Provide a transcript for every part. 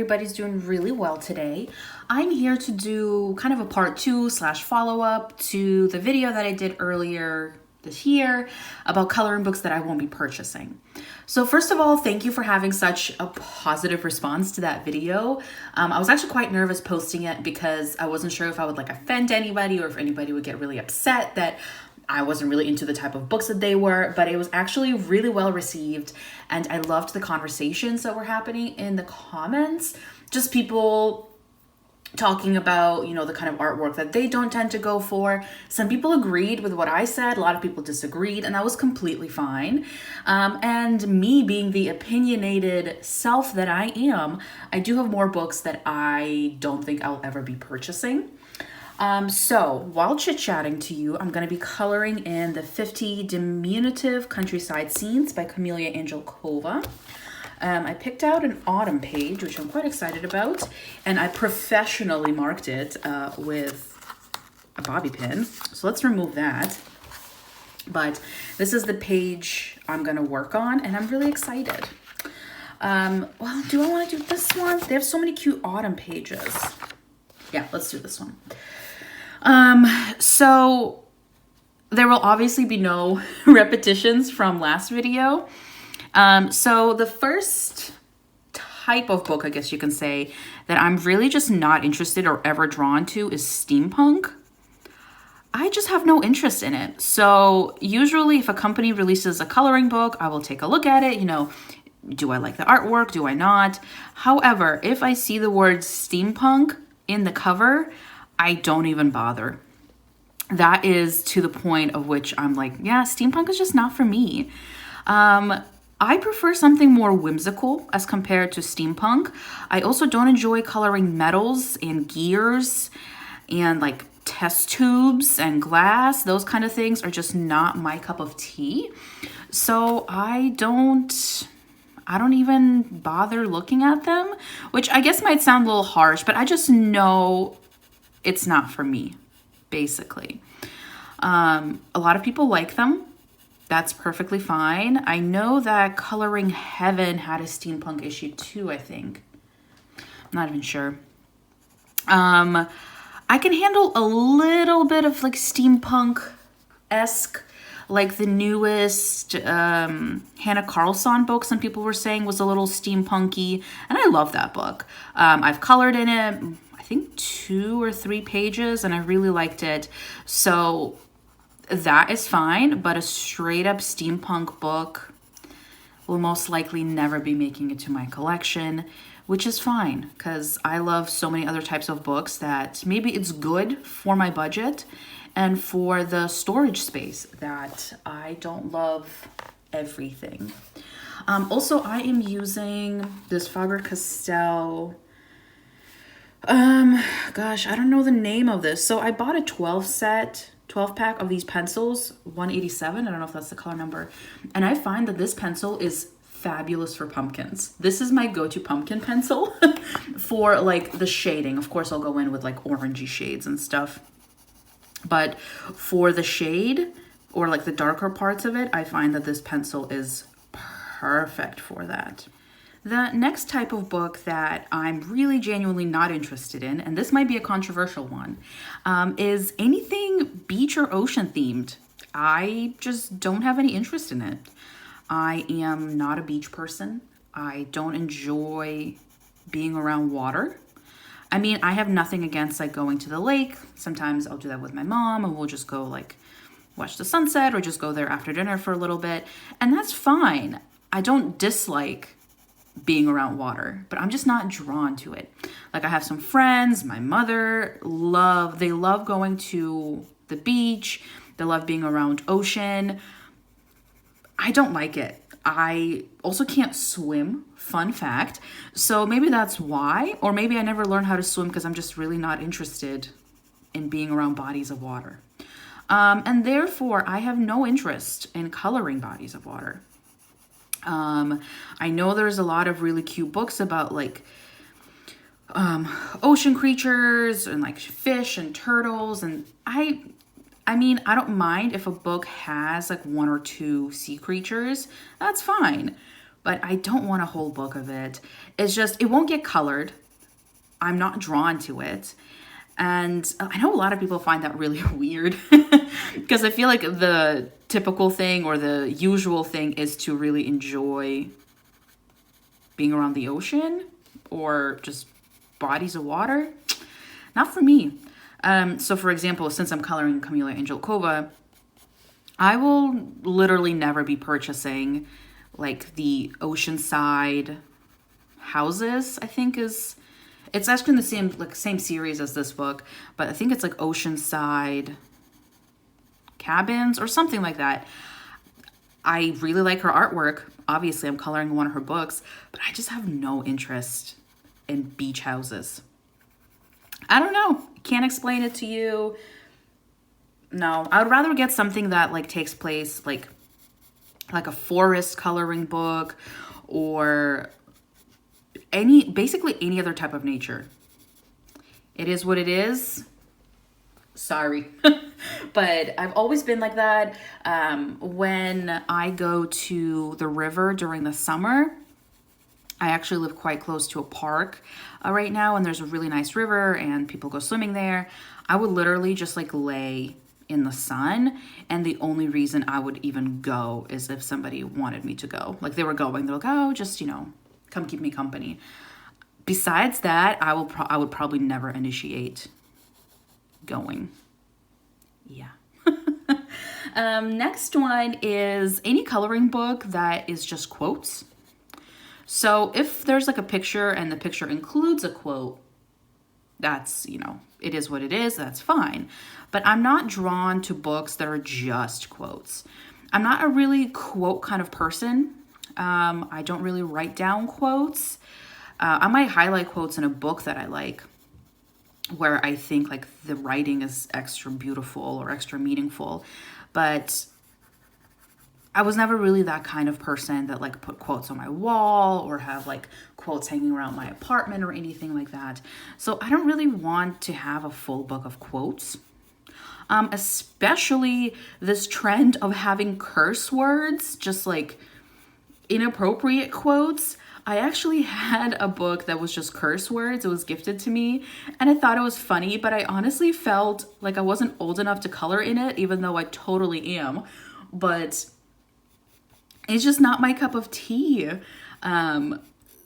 everybody's doing really well today. I'm here to do kind of a part 2 / follow-up to the video that I did earlier this year about coloring books that I won't be purchasing. So first of all, thank you for having such a positive response to that video. I was actually quite nervous posting it because I wasn't sure if I would offend anybody or if anybody would get really upset that I wasn't really into the type of books that they were, but it was actually really well received, and I loved the conversations that were happening in the comments. Just people talking about, the kind of artwork that they don't tend to go for. Some people agreed with what I said, a lot of people disagreed, and that was completely fine. And me being the opinionated self that I am, I do have more books that I don't think I'll ever be purchasing. So while chit-chatting to you, I'm going to be coloring in the 50 Diminutive Countryside Scenes by Camelia Angelkova. I picked out an autumn page, which I'm quite excited about, and I professionally marked it with a bobby pin. So let's remove that. But this is the page I'm going to work on, and I'm really excited. Well, do I want to do this one? They have so many cute autumn pages. Yeah, let's do this one. So there will obviously be no repetitions from last video. So the first type of book, I guess you can say, that I'm really just not interested or ever drawn to is steampunk. I just have no interest in it. So usually if a company releases a coloring book, I will take a look at it, do I like the artwork? Do I not? However, if I see the word steampunk in the cover, I don't even bother. That is to the point of which I'm like, yeah, steampunk is just not for me. I prefer something more whimsical as compared to steampunk. I also don't enjoy coloring metals and gears and test tubes and glass. Those kind of things are just not my cup of tea. So I don't even bother looking at them, which I guess might sound a little harsh, but I just know it's not for me, basically. A lot of people like them. That's perfectly fine. I know that Coloring Heaven had a steampunk issue too, I think. I'm not even sure. I can handle a little bit of steampunk-esque, the newest Hannah Carlson book some people were saying was a little steampunky, and I love that book. I've colored in it, I think 2 or 3 pages, and I really liked it. So that is fine, but a straight up steampunk book will most likely never be making it to my collection, which is fine because I love so many other types of books that maybe it's good for my budget and for the storage space that I don't love everything. Also, I am using this Faber-Castell, I don't know the name of this. So I bought a 12 pack of these pencils, 187. I don't know if that's the color number. And I find that this pencil is fabulous for pumpkins. This is my go-to pumpkin pencil for the shading. Of course, I'll go in with orangey shades and stuff. But for the shade or the darker parts of it, I find that this pencil is perfect for that. The next type of book that I'm really genuinely not interested in, and this might be a controversial one, is anything beach or ocean themed. I just don't have any interest in it. I am not a beach person. I don't enjoy being around water. I mean, I have nothing against going to the lake. Sometimes I'll do that with my mom and we'll just go watch the sunset or just go there after dinner for a little bit. And that's fine. I don't dislike being around water, but I'm just not drawn to it. I have some friends, my mother they love going to the beach. They love being around ocean. I don't like it. I also can't swim, fun fact. So maybe that's why, or maybe I never learned how to swim because I'm just really not interested in being around bodies of water. And therefore I have no interest in coloring bodies of water. I know there's a lot of really cute books about ocean creatures and fish and turtles, and I mean, I don't mind if a book has 1 or 2 sea creatures. That's fine. but I don't want a whole book of it. It's just, it won't get colored. I'm not drawn to it. And I know a lot of people find that really weird because I feel like the typical thing or the usual thing is to really enjoy being around the ocean or just bodies of water. Not for me. So for example, since I'm coloring Camila Angelkova, I will literally never be purchasing like the oceanside houses, I think it's actually in the same series as this book, but I think it's like oceanside cabins or something like that. I really like her artwork. Obviously, I'm coloring one of her books, but I just have no interest in beach houses. I don't know. Can't explain it to you. No, I would rather get something that like takes place like a forest coloring book or basically any other type of nature. It is what it is. Sorry. But I've always been like that. When I go to the river during the summer, I actually live quite close to a park right now, and there's a really nice river and people go swimming there. I would literally just like lay in the sun, and the only reason I would even go is if somebody wanted me to go. Like they were going, they're like, oh, just, come keep me company. Besides that, I would probably never initiate going. Yeah. Next one is any coloring book that is just quotes. So if there's like a picture and the picture includes a quote, that's, it is what it is. That's fine. But I'm not drawn to books that are just quotes. I'm not a really quote kind of person. I don't really write down quotes. I might highlight quotes in a book that I like, where I think like the writing is extra beautiful or extra meaningful. But I was never really that kind of person that like put quotes on my wall or have like quotes hanging around my apartment or anything like that. So I don't really want to have a full book of quotes. Especially this trend of having curse words, just like inappropriate quotes. I actually had a book that was just curse words. It was gifted to me and I thought it was funny, but I honestly felt like I wasn't old enough to color in it, even though I totally am. But it's just not my cup of tea.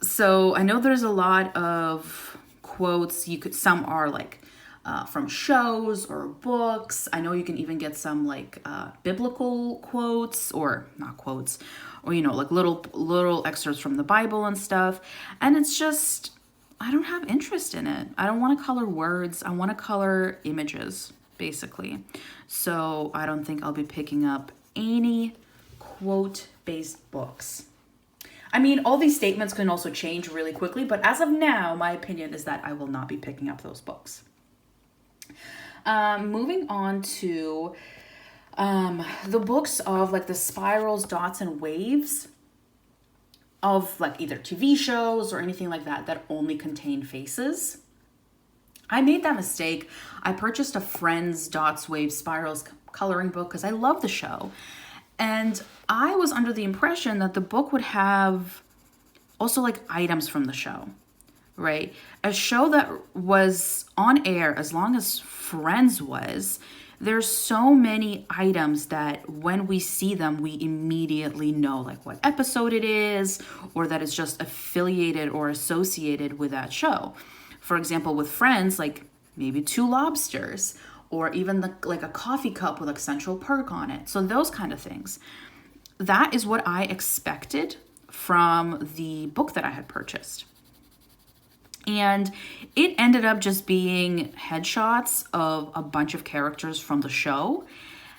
So I know there's a lot of quotes. Some are like from shows or books. I know you can even get some like biblical quotes, or not quotes, or like little excerpts from the Bible and stuff. And it's just, I don't have interest in it. I don't want to color words. I want to color images, basically. So I don't think I'll be picking up any quote-based books. I mean, all these statements can also change really quickly, but as of now, my opinion is that I will not be picking up those books. Moving on to the books of like the spirals, dots, and waves of like either TV shows or anything like that only contain faces. I made that mistake. I purchased a Friends Dots, Waves, Spirals coloring book because I love the show. And I was under the impression that the book would have also like items from the show, right? A show that was on air as long as Friends was, there's so many items that when we see them, we immediately know like what episode it is, or that it's just affiliated or associated with that show. For example, with Friends, like maybe 2 lobsters, or even like a coffee cup with like Central Perk on it. So those kind of things. That is what I expected from the book that I had purchased. And it ended up just being headshots of a bunch of characters from the show.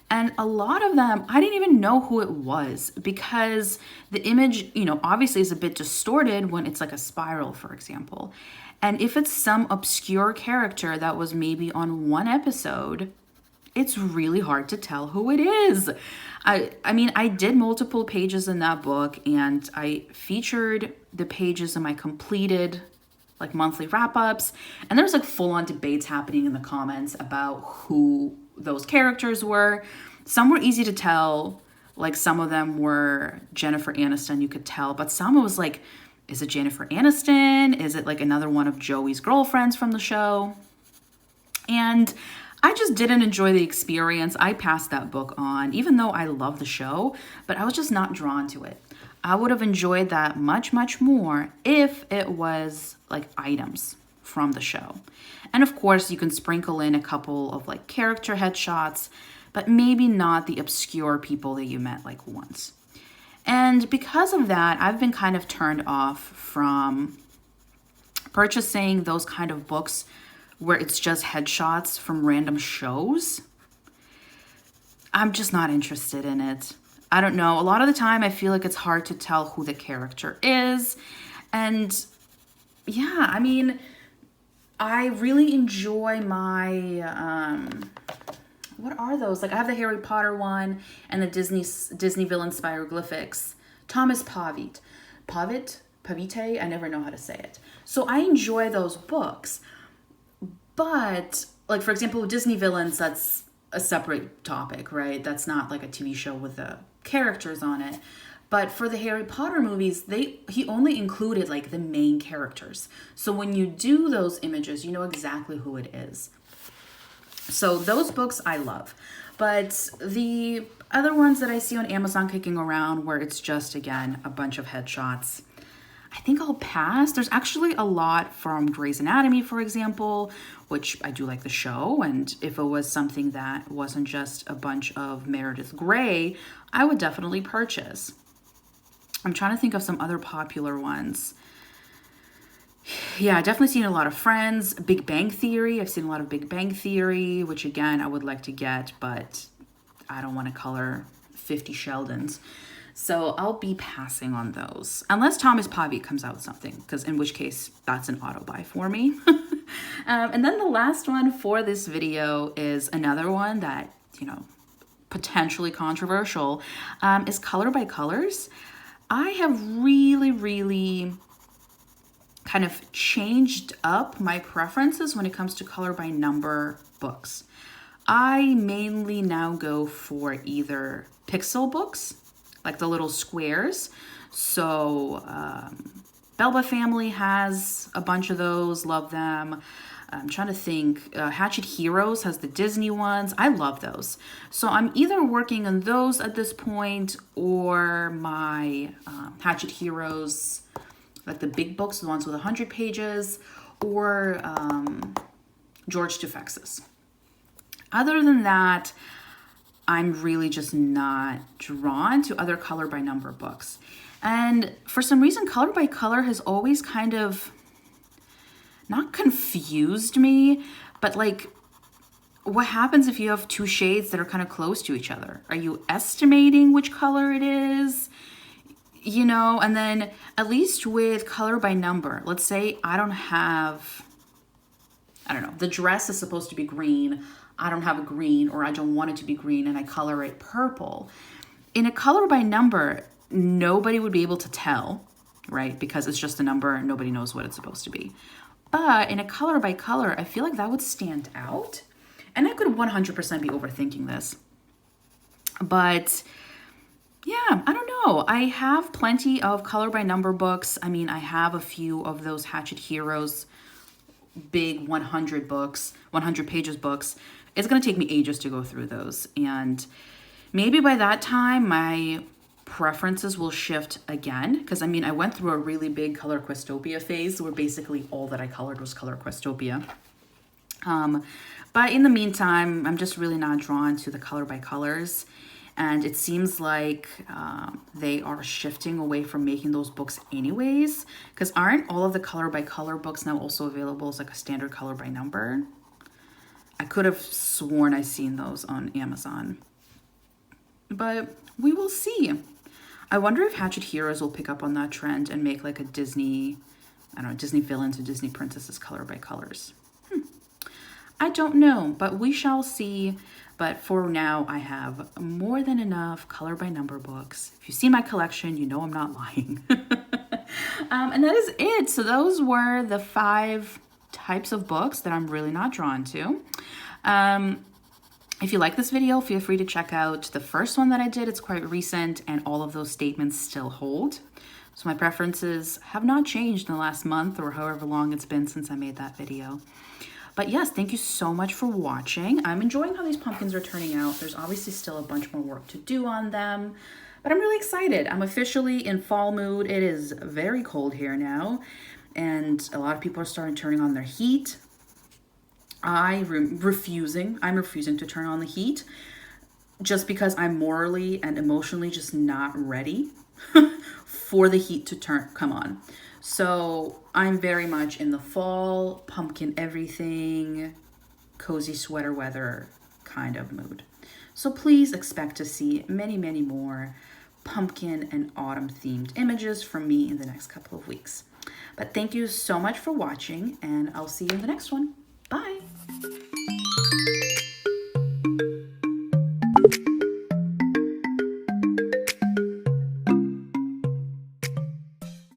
And a lot of them, I didn't even know who it was, because the image, obviously is a bit distorted when it's like a spiral, for example. And if it's some obscure character that was maybe on one episode, it's really hard to tell who it is. I mean, I did multiple pages in that book, and I featured the pages in my completed like monthly wrap-ups, and there's like full-on debates happening in the comments about who those characters were. Some were easy to tell, Like some of them were Jennifer Aniston, you could tell, but some it was like, is it Jennifer Aniston? Is it like another one of Joey's girlfriends from the show? And I just didn't enjoy the experience. I passed that book on, even though I love the show, but I was just not drawn to it. I would have enjoyed that much, much more if it was like items from the show. And of course, you can sprinkle in a couple of like character headshots, but maybe not the obscure people that you met like once. And because of that, I've been kind of turned off from purchasing those kind of books where it's just headshots from random shows. I'm just not interested in it. I don't know. A lot of the time, I feel like it's hard to tell who the character is. And yeah, I mean, I really enjoy my, what are those? Like I have the Harry Potter one and the Disney villain Spiroglyphics. Thomas Pavite, I never know how to say it. So I enjoy those books. But like, for example, with Disney villains, that's a separate topic, right? That's not like a TV show with the characters on it. But for the Harry Potter movies, he only included like the main characters. So when you do those images, you know exactly who it is. So those books I love. But the other ones that I see on Amazon kicking around where it's just, again, a bunch of headshots, I think I'll pass. There's actually a lot from Grey's Anatomy, for example, which I do like the show. And if it was something that wasn't just a bunch of Meredith Grey, I would definitely purchase. I'm trying to think of some other popular ones. Yeah, I've definitely seen a lot of Friends. Big Bang Theory. I've seen a lot of Big Bang Theory, which again, I would like to get, but I don't want to color 50 Sheldons. So I'll be passing on those. Unless Thomas Pavite comes out with something, because in which case, that's an auto buy for me. And then the last one for this video is another one that, you know, potentially controversial, is Color by Colors. I have really kind of changed up my preferences when it comes to color by number books. I mainly now go for either pixel books, like the little squares. So Belba Family has a bunch of those, love them. I'm trying to think, Hatchet Heroes has the Disney ones. I love those. So I'm either working on those at this point or my Hatchet Heroes, like the big books, the ones with 100 pages, or George Tufexis. Other than that, I'm really just not drawn to other color by number books. And for some reason, color by color has always kind of not confused me, but like, what happens if you have two shades that are kind of close to each other? Are you estimating which color it is? You know, and then at least with color by number, let's say I don't know, the dress is supposed to be green. I don't have a green, or I don't want it to be green, and I color it purple. In a color by number, nobody would be able to tell, right? Because it's just a number and nobody knows what it's supposed to be. But in a color by color, I feel like that would stand out. And I could 100% be overthinking this. But yeah, I don't know. I have plenty of color by number books. I mean, I have a few of those Hatchet Heroes big 100 books, 100 pages books. It's going to take me ages to go through those. And maybe by that time, my preferences will shift again. Because I mean, I went through a really big Color Questopia phase where basically all that I colored was Color Questopia. But in the meantime, I'm just really not drawn to the color by colors. And it seems like they are shifting away from making those books anyways. Because aren't all of the color by color books now also available as like a standard color by number? I could have sworn I've seen those on Amazon. But we will see. I wonder if Hatchet Heroes will pick up on that trend and make like a Disney, I don't know, Disney villains or Disney princesses color by colors. I don't know, but we shall see. But for now, I have more than enough color by number books. If you see my collection, you know I'm not lying. And that is it. So those were the 5 types of books that I'm really not drawn to. If you like this video, feel free to check out the first one that I did. It's quite recent and all of those statements still hold. So my preferences have not changed in the last month or however long it's been since I made that video. But yes, thank you so much for watching. I'm enjoying how these pumpkins are turning out. There's obviously still a bunch more work to do on them, but I'm really excited. I'm officially in fall mood. It is very cold here now, and a lot of people are turning on their heat. I'm refusing to turn on the heat just because I'm morally and emotionally just not ready for the heat to come on. So I'm very much in the fall, pumpkin everything, cozy sweater weather kind of mood. So please expect to see many, many more pumpkin and autumn themed images from me in the next couple of weeks. But thank you so much for watching, and I'll see you in the next one. Bye.